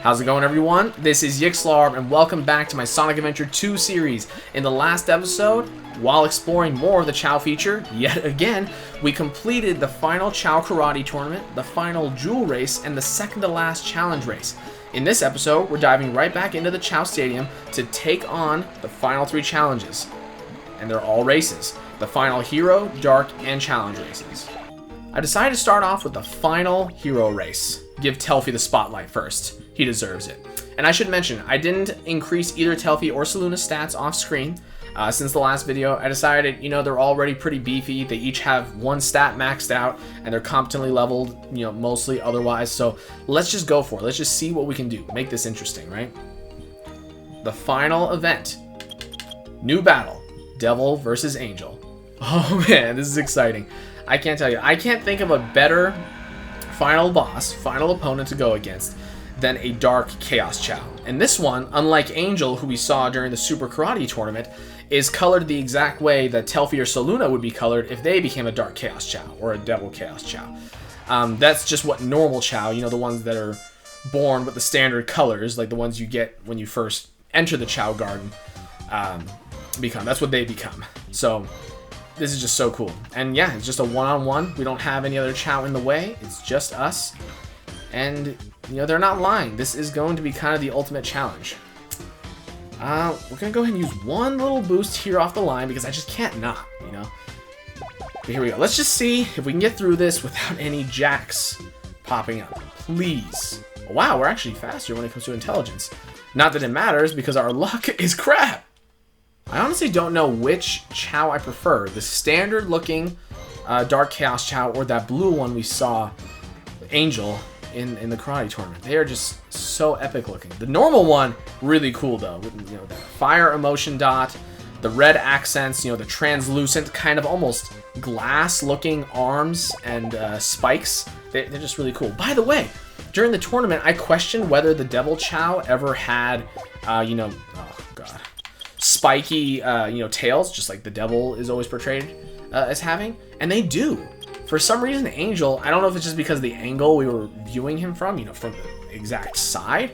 How's it going, everyone? This is Yxlarb, and welcome back to my Sonic Adventure 2 series. In the last episode, while exploring more of the Chow feature, yet again, we completed the final Chow Karate tournament, the final Jewel race, and the second to last challenge race. In this episode, we're diving right back into the Chao Stadium to take on the final 3 challenges. And they're all races. The final Hero, Dark, and Challenge races. I decided to start off with the final Hero race. Give Telfi the spotlight first. He deserves it. And I should mention, I didn't increase either Telfi or Saluna's stats off screen. Since the last video, I decided, they're already pretty beefy. They each have one stat maxed out, and they're competently leveled, mostly otherwise. So let's just go for it. Let's just see what we can do. Make this interesting, right? The final event. New battle. Devil versus Angel. Oh man, this is exciting. I can't tell you. I can't think of a better final boss, final opponent to go against than a Dark Chaos Chow. And this one, unlike Angel, who we saw during the Super Karate tournament, is colored the exact way that Telfi or Saluna would be colored if they became a Dark Chaos Chow or a Devil Chaos Chow. That's just what normal Chow, the ones that are born with the standard colors, like the ones you get when you first enter the Chow Garden, become. That's what they become. So this is just so cool. And yeah, it's just a one-on-one. We don't have any other Chow in the way. It's just us. And, they're not lying. This is going to be kind of the ultimate challenge. We're going to go ahead and use one little boost here off the line because I just can't not, But here we go. Let's just see if we can get through this without any jacks popping up. Please. Wow, we're actually faster when it comes to intelligence. Not that it matters because our luck is crap. I honestly don't know which Chow I prefer. The standard looking Dark Chaos Chow or that blue one we saw, Angel, in the karate tournament. They are just so epic looking. The normal one, really cool though. That fire emotion dot, the red accents, the translucent kind of almost glass looking arms and spikes. They're just really cool. By the way, during the tournament, I questioned whether the Devil Chow ever had, oh god, spiky, tails, just like the devil is always portrayed as having, and they do. For some reason, Angel, I don't know if it's just because of the angle we were viewing him from, from the exact side.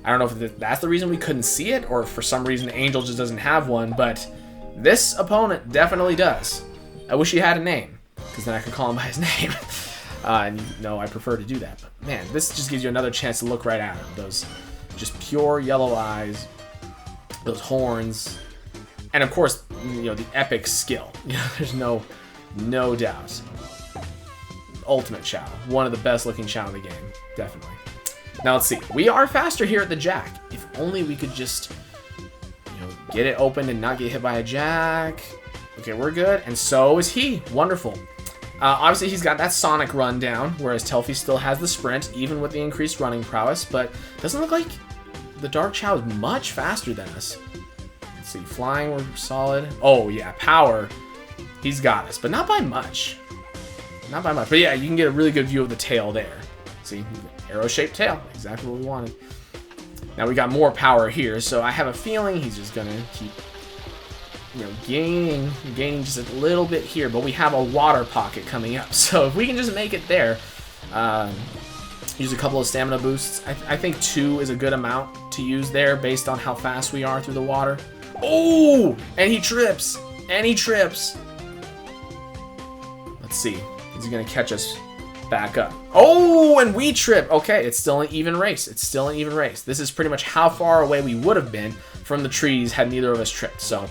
I don't know if that's the reason we couldn't see it, or if for some reason Angel just doesn't have one, but this opponent definitely does. I wish he had a name, because then I could call him by his name. And I prefer to do that. But man, this just gives you another chance to look right at him. Those just pure yellow eyes, those horns, and of course, the epic skill. There's no doubt. Ultimate Chow. One of the best looking Chow in the game. Definitely. Now let's see. We are faster here at the jack. If only we could just, get it open and not get hit by a jack. Okay, we're good. And so is he. Wonderful. Obviously, he's got that Sonic run down, whereas Telfi still has the sprint, even with the increased running prowess. But doesn't look like the Dark Chow is much faster than us. Let's see. Flying, we're solid. Oh, yeah. Power. He's got us, but not by much. Not by much. But yeah, you can get a really good view of the tail there. See? Arrow-shaped tail. Exactly what we wanted. Now we got more power here, so I have a feeling he's just going to keep, gaining just a little bit here. But we have a water pocket coming up. So if we can just make it there, use a couple of stamina boosts. I think 2 is a good amount to use there based on how fast we are through the water. Oh! And he trips! And he trips! Let's see. Is he going to catch us back up? Oh, and we trip. Okay, it's still an even race. It's still an even race. This is pretty much how far away we would have been from the trees had neither of us tripped. So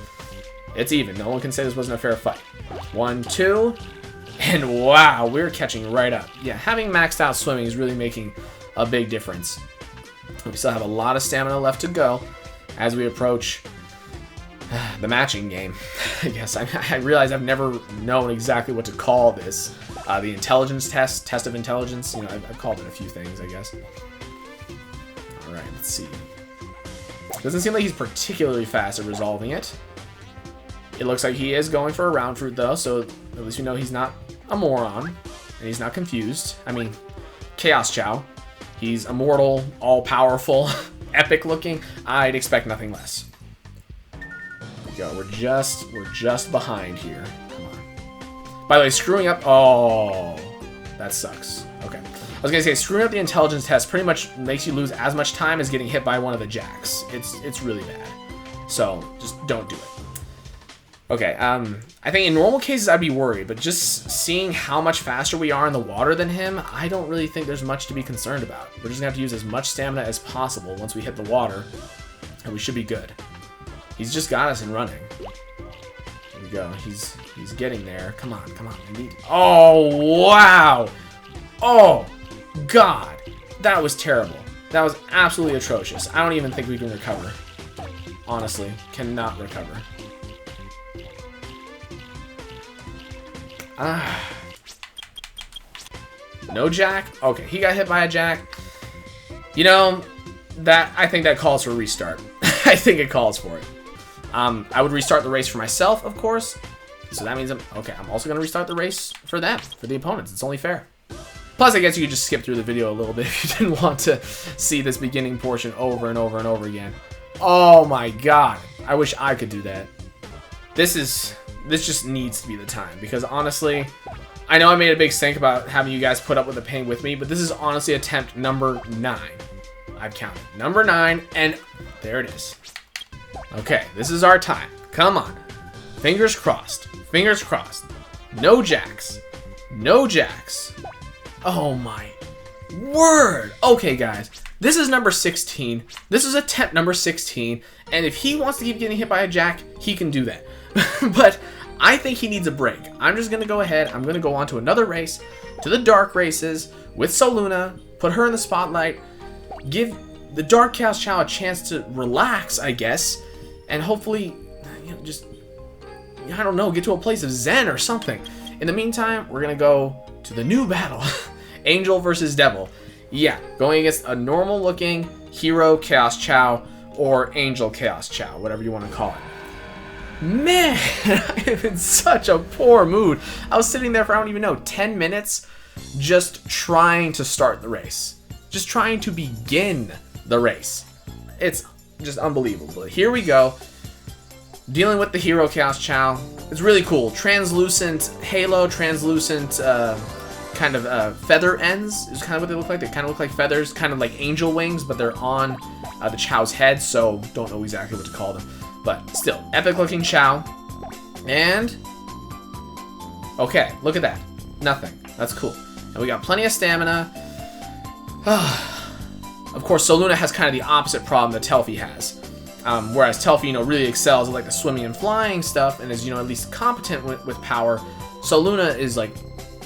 it's even. No one can say this wasn't a fair fight. 1, 2, and wow, we're catching right up. Yeah, having maxed out swimming is really making a big difference. We still have a lot of stamina left to go as we approach the matching game. I guess I realize I've never known exactly what to call this. The intelligence test of intelligence. I've called it a few things, I guess. All right, let's see. Doesn't seem like he's particularly fast at resolving it. It looks like he is going for a round fruit though, so at least we know he's not a moron and he's not confused. I mean, Chaos Chow. He's immortal, all-powerful, epic looking. I'd expect nothing less. Go. We're just behind here. Come on. By the way, screwing up. Oh, that sucks. Okay. was gonna say, screwing up the intelligence test pretty much makes you lose as much time as getting hit by one of the jacks. It's really bad. So just don't do it. Okay, I think in normal cases I'd be worried, but just seeing how much faster we are in the water than him, I don't really think there's much to be concerned about. We're just gonna have to use as much stamina as possible once we hit the water, and we should be good. He's just got us in running. Here we go. He's getting there. Come on, come on. We need. Oh wow! Oh God, that was terrible. That was absolutely atrocious. I don't even think we can recover. Honestly, cannot recover. No jack? Okay, he got hit by a jack. You know, I think that calls for a restart. I think it calls for it. I would restart the race for myself, of course. So that means I'm also going to restart the race for them, for the opponents. It's only fair. Plus, I guess you could just skip through the video a little bit if you didn't want to see this beginning portion over and over and over again. Oh my God. I wish I could do that. This just needs to be the time, because honestly, I know I made a big stink about having you guys put up with the pain with me, but this is honestly attempt number 9. I've counted. Number 9, and there it is. Okay, this is our time. Come on. Fingers crossed. Fingers crossed. No jacks. No jacks. Oh my word. Okay, guys. This is number 16. This is attempt number 16. And if he wants to keep getting hit by a jack, he can do that. But I think he needs a break. I'm just going to go ahead. I'm going to go on to another race, to the dark races, with Soluna, put her in the spotlight, give the Dark Chaos Chow a chance to relax, I guess, and hopefully, you know, just, I don't know, get to a place of zen or something. In the meantime, we're going to go to the new battle, Angel versus Devil. Yeah, going against a normal-looking Hero Chaos Chow or Angel Chaos Chow, whatever you want to call it. Man, I am in such a poor mood. I was sitting there for, I don't even know, 10 minutes just trying to start the race. Just trying to begin the race. It's just unbelievable. Here we go. Dealing with the Hero Chaos Chow. It's really cool. Translucent halo, translucent kind of feather ends is kind of what they look like. They kind of look like feathers, kind of like angel wings, but they're on the Chow's head, so don't know exactly what to call them. But still, epic looking Chow. And okay, look at that. Nothing. That's cool. And we got plenty of stamina. Of course, Soluna has kind of the opposite problem that Telfi has. Whereas Telfi, you know, really excels at like the swimming and flying stuff and is, you know, at least competent with power. Soluna is like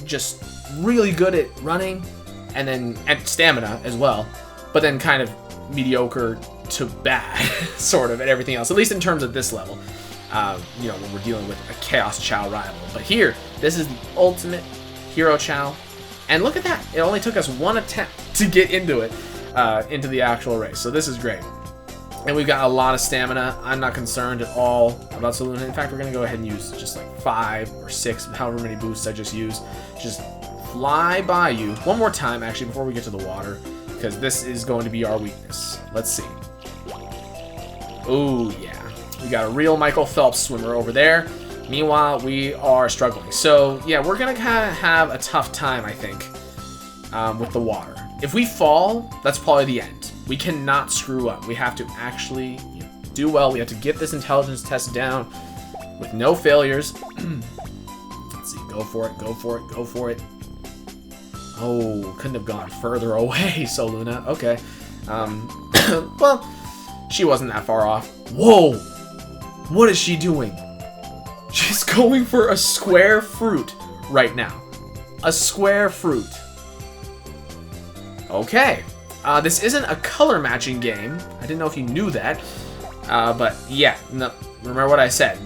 just really good at running and then at stamina as well, but then kind of mediocre to bad, sort of, at everything else, at least in terms of this level, you know, when we're dealing with a Chaos Chow rival. But here, this is the ultimate Hero Chow, and look at that, it only took us one attempt to get into it, into the actual race, so this is great. And we've got a lot of stamina. I'm not concerned at all about Soluna. In fact, we're going to go ahead and use just like 5 or 6, however many boosts I just used. Just fly by you one more time, actually, before we get to the water, because this is going to be our weakness. Let's see. Oh, yeah. We got a real Michael Phelps swimmer over there. Meanwhile, we are struggling. So, yeah, we're going to kind of have a tough time, I think, with the water. If we fall, that's probably the end. We cannot screw up. We have to actually do well. We have to get this intelligence test down with no failures. Let's see. Go for it. Go for it. Go for it. Oh, couldn't have gone further away, Soluna. Okay. Well, she wasn't that far off. Whoa! What is she doing? She's going for a square fruit right now. A square fruit. Okay. This isn't a color matching game. I didn't know if you knew that. But yeah, no, remember what I said.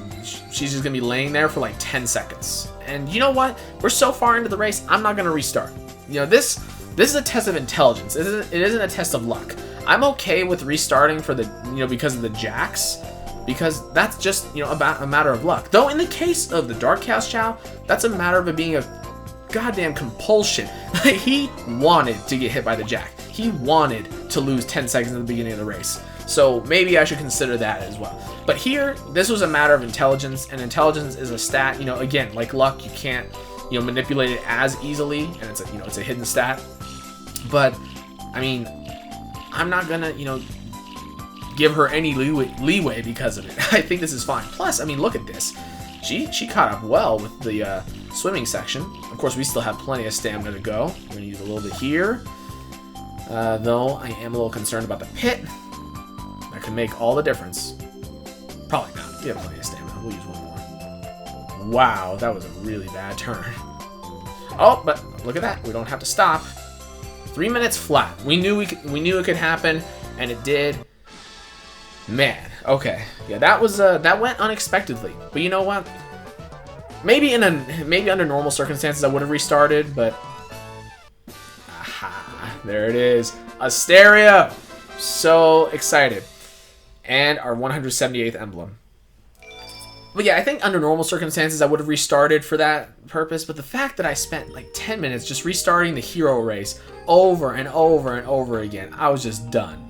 She's just going to be laying there for like 10 seconds. And you know what? We're so far into the race, I'm not going to restart. You know, this is a test of intelligence. It isn't a test of luck. I'm okay with restarting for the, you know, because of the jacks, because that's just, you know, about a matter of luck. Though in the case of the Dark Chaos Chow, that's a matter of it being a goddamn compulsion. He wanted to get hit by the jack. He wanted to lose 10 seconds at the beginning of the race. So maybe I should consider that as well. But here, this was a matter of intelligence, and intelligence is a stat, you know, again, like luck, you can't, you know, manipulate it as easily, and it's a, you know, it's a hidden stat. But, I mean, I'm not gonna, you know, give her any leeway because of it. I think this is fine. Plus, I mean, look at this. She caught up well with the swimming section. Of course, we still have plenty of stamina to go. We're gonna use a little bit here. Though I am a little concerned about the pit. That could make all the difference. Probably not. We have plenty of stamina. We'll use one more. Wow, that was a really bad turn. Oh, but look at that. We don't have to stop. 3 minutes flat. We knew it could happen, and it did. Man, okay. Yeah, that went unexpectedly. But you know what? Maybe under normal circumstances I would have restarted, but aha, there it is. Asteria! So excited. And our 178th emblem. But yeah, I think under normal circumstances I would have restarted for that purpose, but the fact that I spent like 10 minutes just restarting the hero race over and over and over again, I was just done.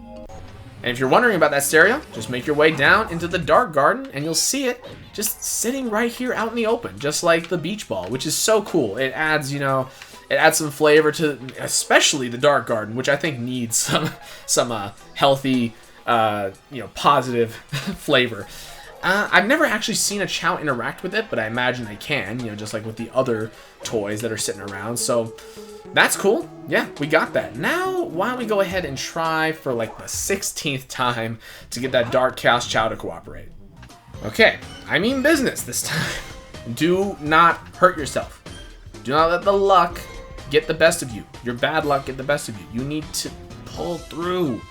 And if you're wondering about that stereo, just make your way down into the Dark Garden and you'll see it just sitting right here out in the open, just like the beach ball, which is so cool. It adds, you know, it adds some flavor to especially the Dark Garden, which I think needs some healthy, you know, positive flavor. I've never actually seen a Chow interact with it, but I imagine I can, you know, just like with the other toys that are sitting around. So that's cool. Yeah, we got that. Now, why don't we go ahead and try for like the 16th time to get that Dark Chaos Chow to cooperate. Okay, I mean business this time. Do not hurt yourself. Do not let the luck get the best of you. Your bad luck get the best of you. You need to pull through.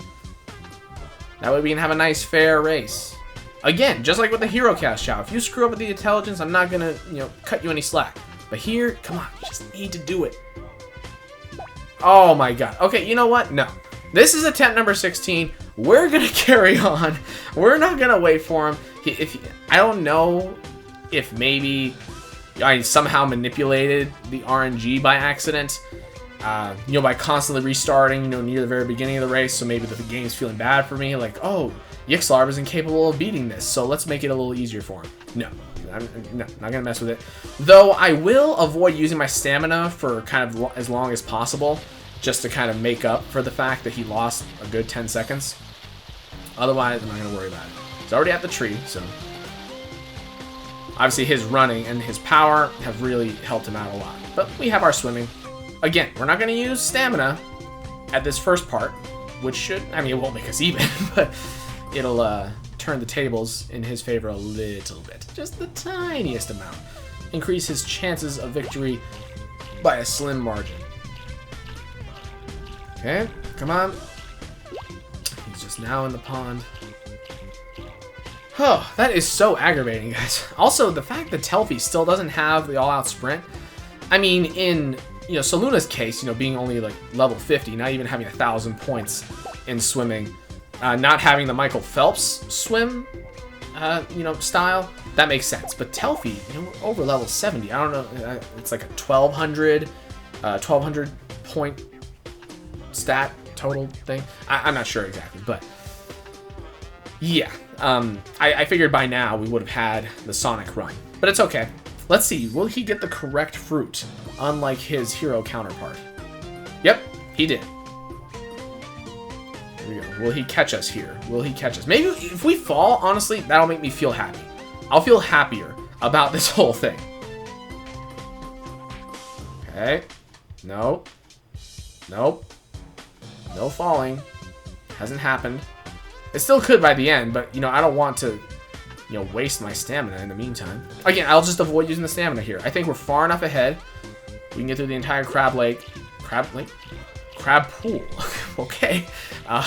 That way we can have a nice, fair race. Again, just like with the Hero Cast Chow, if you screw up with the intelligence, I'm not gonna, you know, cut you any slack. But here, come on, you just need to do it. Oh my god. Okay, you know what? No. This is attempt number 16. We're gonna carry on. We're not gonna wait for him. I don't know if maybe I somehow manipulated the RNG by accident. You know, by constantly restarting, you know, near the very beginning of the race, so maybe the game's feeling bad for me. Like, oh, Yxlarb is incapable of beating this, so let's make it a little easier for him. No, I'm not gonna mess with it. Though I will avoid using my stamina for kind of as long as possible, just to kind of make up for the fact that he lost a good 10 seconds. Otherwise, I'm not gonna worry about it. He's already at the tree, so obviously his running and his power have really helped him out a lot. But we have our swimming. Again, we're not gonna use stamina at this first part, which should, I mean, it won't make us even, but it'll turn the tables in his favor a little bit. Just the tiniest amount. Increase his chances of victory by a slim margin. Okay, come on. He's just now in the pond. Oh, that is so aggravating, guys. Also, the fact that Telfi still doesn't have the all-out sprint. I mean, in, you know, Soluna's case, you know, being only like level 50, not even having 1,000 points in swimming, not having the Michael Phelps swim, you know, style, that makes sense. But Telfi, you know, we're over level 70. I don't know, it's like a 1,200 point stat total thing. I'm not sure exactly, but yeah. I figured by now we would have had the Sonic run, but it's okay. Let's see, will he get the correct fruit, unlike his hero counterpart? Yep, he did. Here we go. Will he catch us here? Will he catch us? Maybe if we fall, honestly, that'll make me feel happy. I'll feel happier about this whole thing. Okay. Nope. Nope. No falling. Hasn't happened. It still could by the end, but, you know, I don't want to, you know, waste my stamina in the meantime. Again, I'll just avoid using the stamina here. I think we're far enough ahead. We can get through the entire crab lake. Crab lake? Crab pool. Okay. I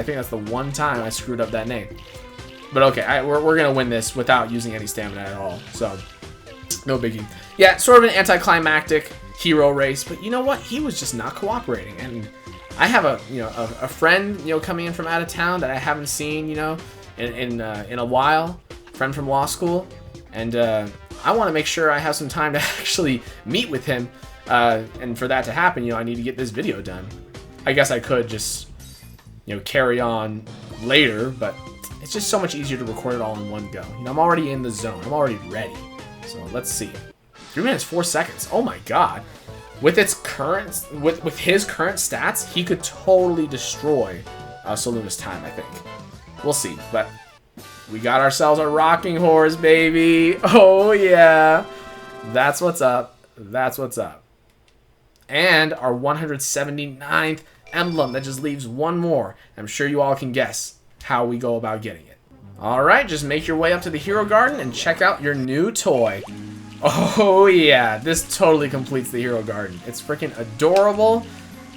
think that's the one time I screwed up that name. But okay, we're going to win this without using any stamina at all. So, no biggie. Yeah, sort of an anticlimactic hero race, but you know what? He was just not cooperating, and I have a friend, you know, coming in from out of town that I haven't seen, you know, in a while, friend from law school, and I want to make sure I have some time to actually meet with him, and for that to happen, you know, I need to get this video done. I guess I could just, you know, carry on later, but it's just so much easier to record it all in one go. You know, I'm already in the zone. I'm already ready. So let's see. 3 minutes, 4 seconds. Oh my god. with its current with his current stats, he could totally destroy Soluna's time, I think. We'll see, but we got ourselves a rocking horse, baby. Oh yeah. That's what's up. That's what's up. And our 179th emblem that just leaves one more. I'm sure you all can guess how we go about getting it. Alright, just make your way up to the Hero Garden and check out your new toy. Oh yeah, this totally completes the Hero Garden. It's freaking adorable.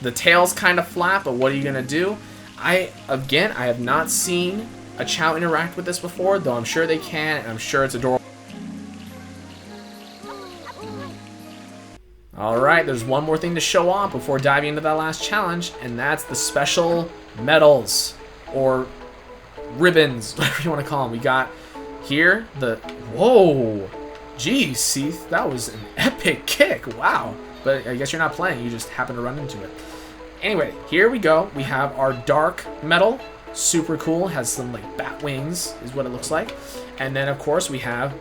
The tail's kind of flat, but what are you gonna do? I have not seen a Chow interact with this before, though I'm sure they can, and I'm sure it's adorable. Alright, there's one more thing to show off before diving into that last challenge, and that's the special medals, or ribbons, whatever you want to call them. We got here the... Whoa! Geez, Seath, that was an epic kick. Wow. But I guess you're not playing, you just happen to run into it. Anyway, here we go. We have our dark medal. Super cool. Has some like bat wings, is what it looks like. And then, of course, we have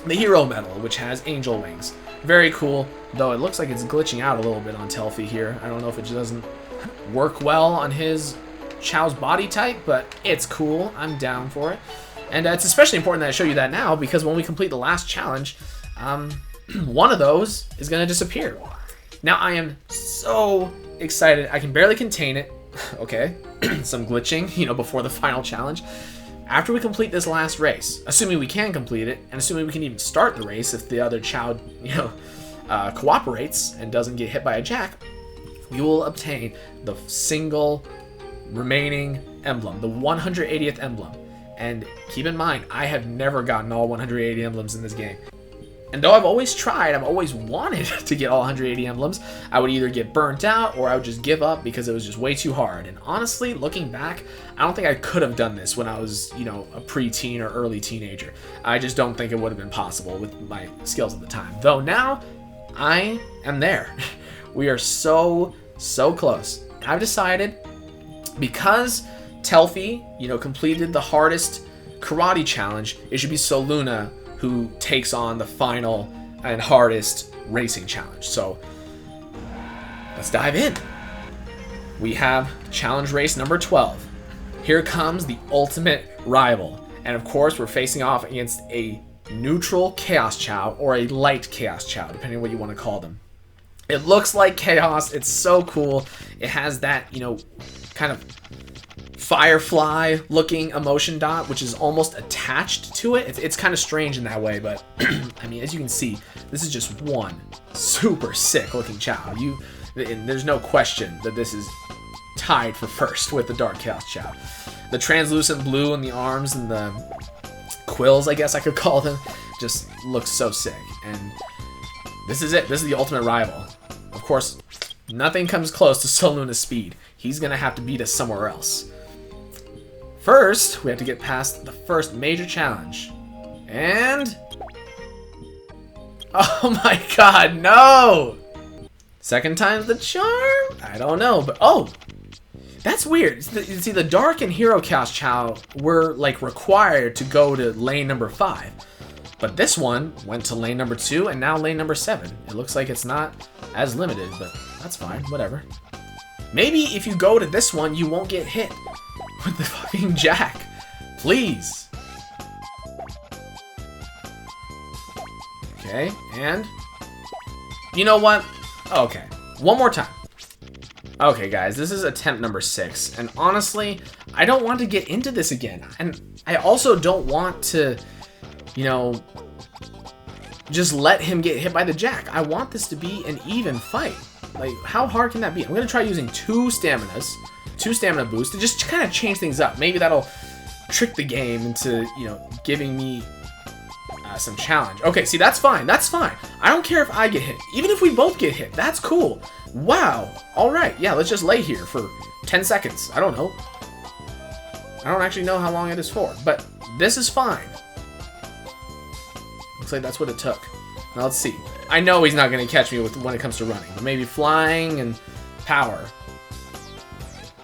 the hero medal, which has angel wings. Very cool, though it looks like it's glitching out a little bit on Telfi here. I don't know if it just doesn't work well on his Chow's body type, but it's cool. I'm down for it. And it's especially important that I show you that now, because when we complete the last challenge, one of those is going to disappear. Now, I am so excited. I can barely contain it. Okay, some glitching, you know, before the final challenge. After we complete this last race, assuming we can complete it, and assuming we can even start the race if the other Chow, you know, cooperates and doesn't get hit by a jack, we will obtain the single remaining emblem, the 180th emblem. And keep in mind, I have never gotten all 180 emblems in this game. And though I've always tried, I've always wanted to get all 180 emblems, I would either get burnt out or I would just give up because it was just way too hard. And honestly, looking back, I don't think I could have done this when I was, you know, a preteen or early teenager. I just don't think it would have been possible with my skills at the time. Though now, I am there. We are so close. I've decided, because Telfi, you know, completed the hardest karate challenge, it should be Soluna who takes on the final and hardest racing challenge. So let's dive in. We have challenge race number 12. Here comes the ultimate rival. And of course, we're facing off against a neutral Chaos Chow or a light Chaos Chow, depending on what you want to call them. It looks like Chaos. It's so cool. It has that, you know, kind of firefly looking emotion dot, which is almost attached to it. It's kind of strange in that way, but I mean, as you can see, this is just one super sick looking Chow. And there's no question that this is tied for first with the Dark Chaos Chow. The translucent blue in the arms and the quills, I guess I could call them, just looks so sick. And this is it. This is the ultimate rival. Of course, nothing comes close to Soluna's speed. He's gonna have to beat us somewhere else. First, we have to get past the first major challenge. And... oh my god, no! Second time's the charm? I don't know, but oh! That's weird. See, the Dark and Hero Chaos Chow were, like, required to go to lane number 5. But this one went to lane number 2 and now lane number 7. It looks like it's not as limited, but that's fine, whatever. Maybe if you go to this one, you won't get hit with the fucking jack. Please. Okay, and... you know what? Okay, one more time. Okay, guys, this is attempt number 6, and honestly, I don't want to get into this again. And I also don't want to, you know, just let him get hit by the jack. I want this to be an even fight. Like, how hard can that be? I'm going to try using 2 stamina boosts to just kind of change things up. Maybe that'll trick the game into, you know, giving me some challenge. Okay, see, that's fine. That's fine. I don't care if I get hit. Even if we both get hit, that's cool. Wow. All right. Yeah, let's just lay here for 10 seconds. I don't know. I don't actually know how long it is for, but this is fine. Looks like that's what it took. Now let's see. I know he's not going to catch me when it comes to running, but maybe flying and power.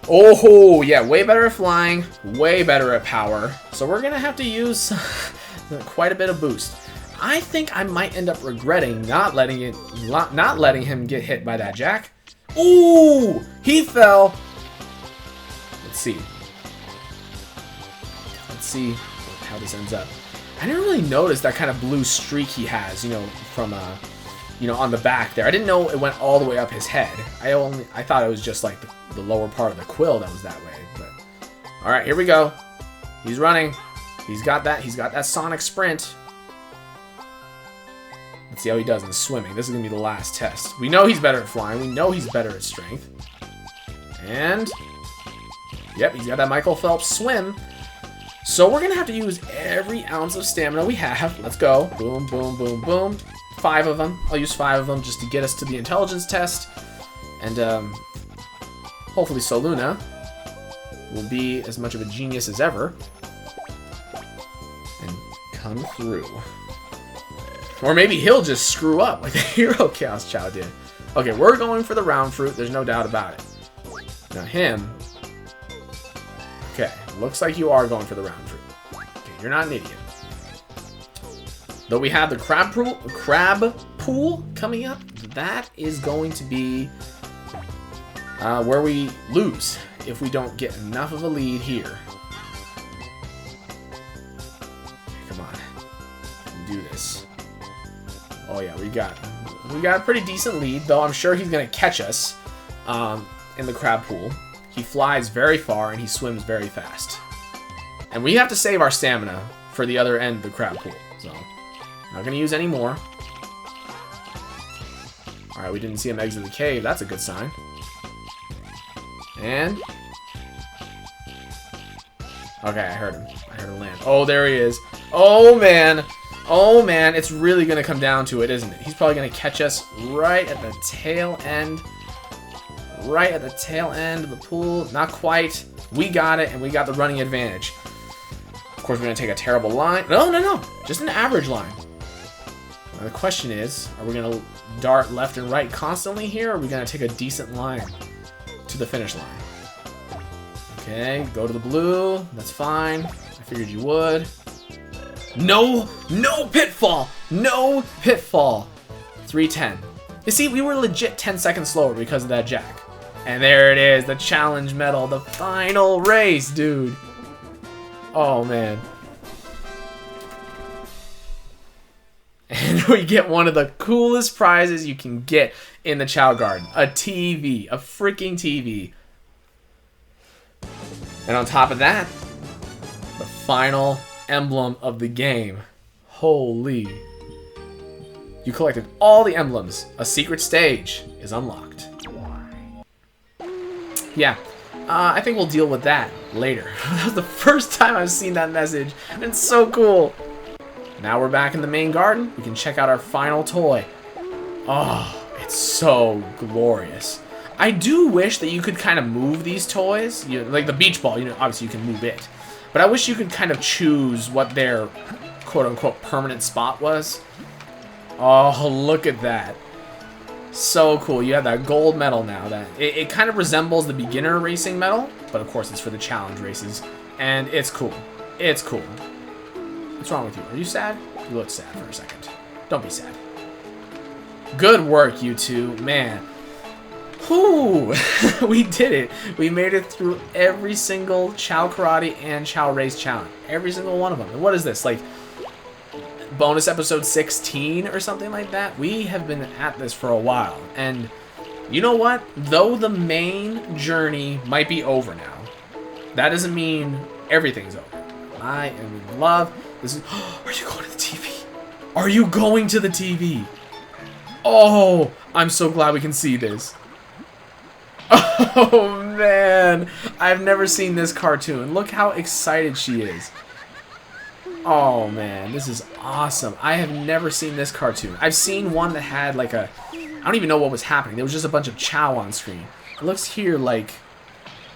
Oh, yeah, way better at flying, way better at power. So we're going to have to use quite a bit of boost. I think I might end up regretting not letting him get hit by that jack. Ooh, he fell. Let's see. Let's see how this ends up. I didn't really notice that kind of blue streak he has, you know, from you know, on the back there. I didn't know it went all the way up his head. I thought it was just like the lower part of the quill that was that way. But all right, here we go. He's running. He's got that sonic sprint. Let's see how he does in swimming. This is gonna be the last test. We know he's better at flying. We know he's better at strength. And yep, he's got that Michael Phelps swim. So we're gonna have to use every ounce of stamina we have. Let's go. Boom, boom, boom, boom. 5 of them. I'll use 5 of them just to get us to the intelligence test. And hopefully Soluna will be as much of a genius as ever and come through. Or maybe he'll just screw up like the Hero Chaos Chow did. Okay, we're going for the round fruit. There's no doubt about it. Now him. Okay, looks like you are going for the round fruit. Okay, you're not an idiot. Though we have the crab pool coming up, that is going to be where we lose if we don't get enough of a lead here. Come on, do this. Oh yeah, we got a pretty decent lead, though I'm sure he's gonna catch us in the crab pool. He flies very far and he swims very fast, and we have to save our stamina for the other end of the crab pool. So. Not gonna use any more. Alright, we didn't see him exit the cave. That's a good sign. And... okay, I heard him. I heard him land. Oh, there he is. Oh, man. Oh, man. It's really gonna come down to it, isn't it? He's probably gonna catch us right at the tail end. Right at the tail end of the pool. Not quite. We got it, and we got the running advantage. Of course, we're gonna take a terrible line. No, no, no. Just an average line. Now, the question is, are we going to dart left and right constantly here, or are we going to take a decent line to the finish line? Okay, go to the blue. That's fine. I figured you would. No! No pitfall! No pitfall! 310. You see, we were legit 10 seconds slower because of that jack. And there it is, the challenge medal, the final race, dude. Oh, man. And we get one of the coolest prizes you can get in the Chow Garden. A TV. A freaking TV. And on top of that, the final emblem of the game. Holy. You collected all the emblems. A secret stage is unlocked. Yeah. I think we'll deal with that later. That was the first time I've seen that message. And it's so cool. Now we're back in the main garden. We can check out our final toy. Oh, it's so glorious. I do wish that you could kind of move these toys. You know, like the beach ball, you know, obviously you can move it. But I wish you could kind of choose what their quote-unquote permanent spot was. Oh, look at that. So cool. You have that gold medal now. That it kind of resembles the beginner racing medal, but of course it's for the challenge races. And it's cool. It's cool. What's wrong with you? Are you sad? You look sad for a second. Don't be sad. Good work, you two. Man. Whew. We did it. We made it through every single Chow Karate and Chow Race challenge. Every single one of them. And what is this? Like, bonus episode 16 or something like that? We have been at this for a while. And you know what? Though the main journey might be over now, that doesn't mean everything's over. I am in love. This is. Are you going to the TV? Are you going to the TV? Oh, I'm so glad we can see this. Oh man, I've never seen this cartoon. Look how excited she is. Oh man, this is awesome. I have never seen this cartoon. I've seen one that had like a. I don't even know what was happening. There was just a bunch of Chow on screen. It looks here like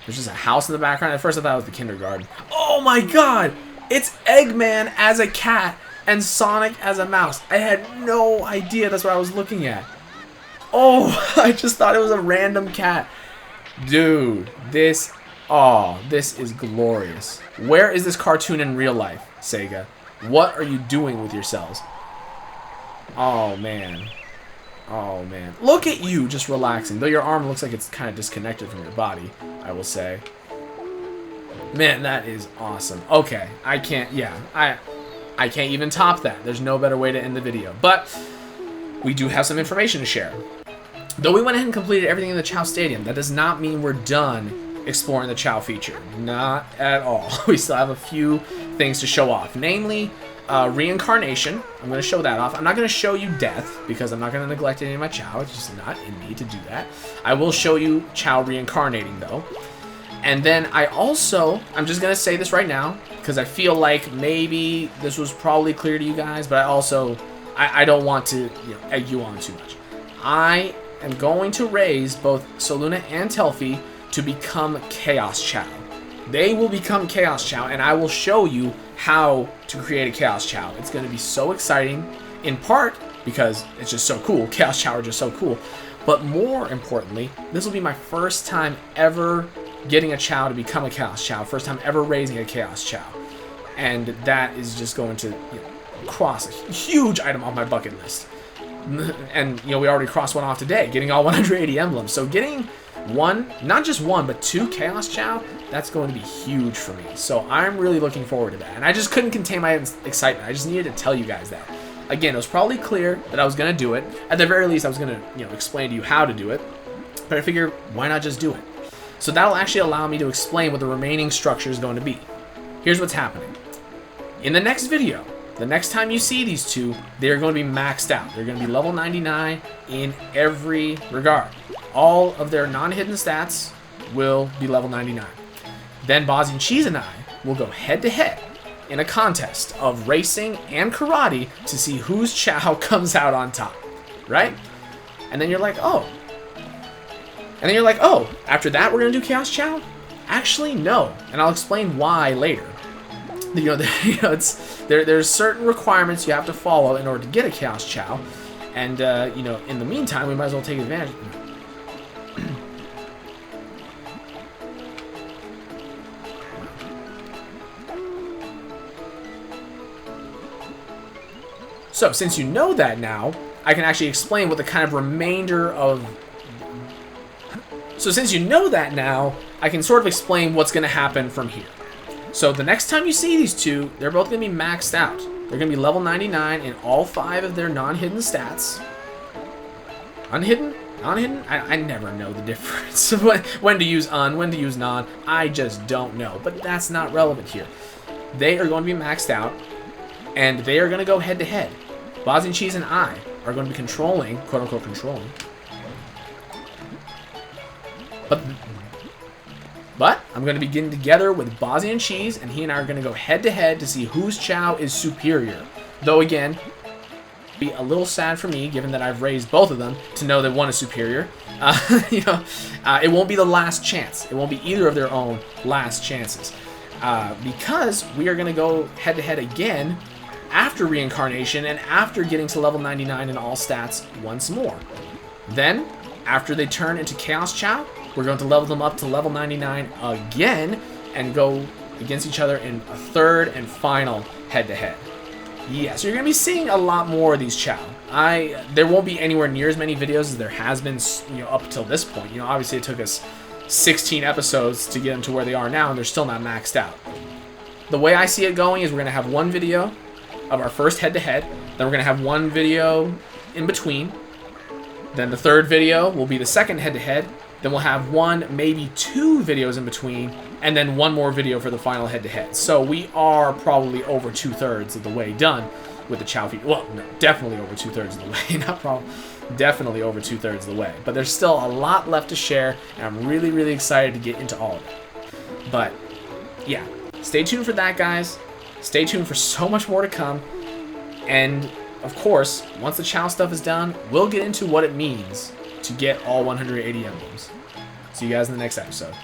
there's just a house in the background. At first I thought it was the kindergarten. Oh my god! It's Eggman as a cat and Sonic as a mouse. I had no idea that's what I was looking at. Oh, I just thought it was a random cat. Dude, this is glorious. Where is this cartoon in real life, Sega? What are you doing with yourselves? Oh, man. Oh, man. Look at you just relaxing. Though your arm looks like it's kind of disconnected from your body, I will say. Man, that is awesome. Okay, I can't, yeah. I can't even top that. There's no better way to end the video. But we do have some information to share. Though we went ahead and completed everything in the Chao Stadium, that does not mean we're done exploring the Chow feature. Not at all. We still have a few things to show off. Namely, reincarnation. I'm going to show that off. I'm not going to show you death, because I'm not going to neglect any of my Chow. It's just not in me to do that. I will show you Chow reincarnating, though. And then I'm just going to say this right now, because I feel like maybe this was probably clear to you guys, but I don't want to egg you on too much. I am going to raise both Soluna and Telfi to become Chaos Chow. They will become Chaos Chow, and I will show you how to create a Chaos Chow. It's going to be so exciting, in part because it's just so cool. Chaos Chow are just so cool. But more importantly, this will be my first time ever getting a Chow to become a Chaos Chow. First time ever raising a Chaos Chow. And that is just going to cross a huge item on my bucket list. And, we already crossed one off today, getting all 180 emblems. So getting one, not just one, but 2 Chaos Chow, that's going to be huge for me. So I'm really looking forward to that. And I just couldn't contain my excitement. I just needed to tell you guys that. Again, it was probably clear that I was going to do it. At the very least, I was going to, explain to you how to do it. But I figured, why not just do it? So that'll actually allow me to explain what the remaining structure is going to be. Here's what's happening. In the next video, the next time you see these two, they're going to be maxed out. They're going to be level 99 in every regard. All of their non-hidden stats will be level 99. Then Bosniancheese and I will go head-to-head in a contest of racing and karate to see whose Chow comes out on top, right? And then you're like, oh. And then you're like, oh, after that we're going to do Chaos Chow? Actually, no. And I'll explain why later. There's certain requirements you have to follow in order to get a Chaos Chow. And, in the meantime, we might as well take advantage. So, since you know that now, I can actually explain what the kind of remainder of... So, since you know that now, I can sort of explain what's going to happen from here. So, the next time you see these two, they're both going to be maxed out. They're going to be level 99 in all 5 of their non-hidden stats. Unhidden? Non-hidden? I never know the difference. When to use when to use non. I just don't know. But that's not relevant here. They are going to be maxed out, and they are going to go head-to-head. Bosniancheese and I are going to be controlling, quote-unquote controlling. But I'm going to be getting together with Bosniancheese, and he and I are going to go head-to-head to see whose Chow is superior. Though, again, it'll be a little sad for me, given that I've raised both of them, to know that one is superior. It won't be the last chance. It won't be either of their own last chances. Because we are going to go head-to-head again after reincarnation and after getting to level 99 in all stats once more. Then, after they turn into Chaos Chow, we're going to level them up to level 99 again and go against each other in a third and final head-to-head. Yeah, so you're going to be seeing a lot more of these Chow. There won't be anywhere near as many videos as there has been up until this point. Obviously it took us 16 episodes to get them to where they are now, and they're still not maxed out. The way I see it going is we're going to have one video of our first head-to-head, then we're going to have one video in between, then the third video will be the second head-to-head, then we'll have one, maybe 2 videos in between, and then one more video for the final head-to-head. So we are probably over 2/3 of the way done with the Chow feature. Well, no, definitely over 2/3 of the way. Not probably, definitely over 2/3 of the way. But there's still a lot left to share, and I'm really, really excited to get into all of it. But, yeah, stay tuned for that, guys. Stay tuned for so much more to come. And, of course, once the Chow stuff is done, we'll get into what it means to get all 180 emblems. See you guys in the next episode.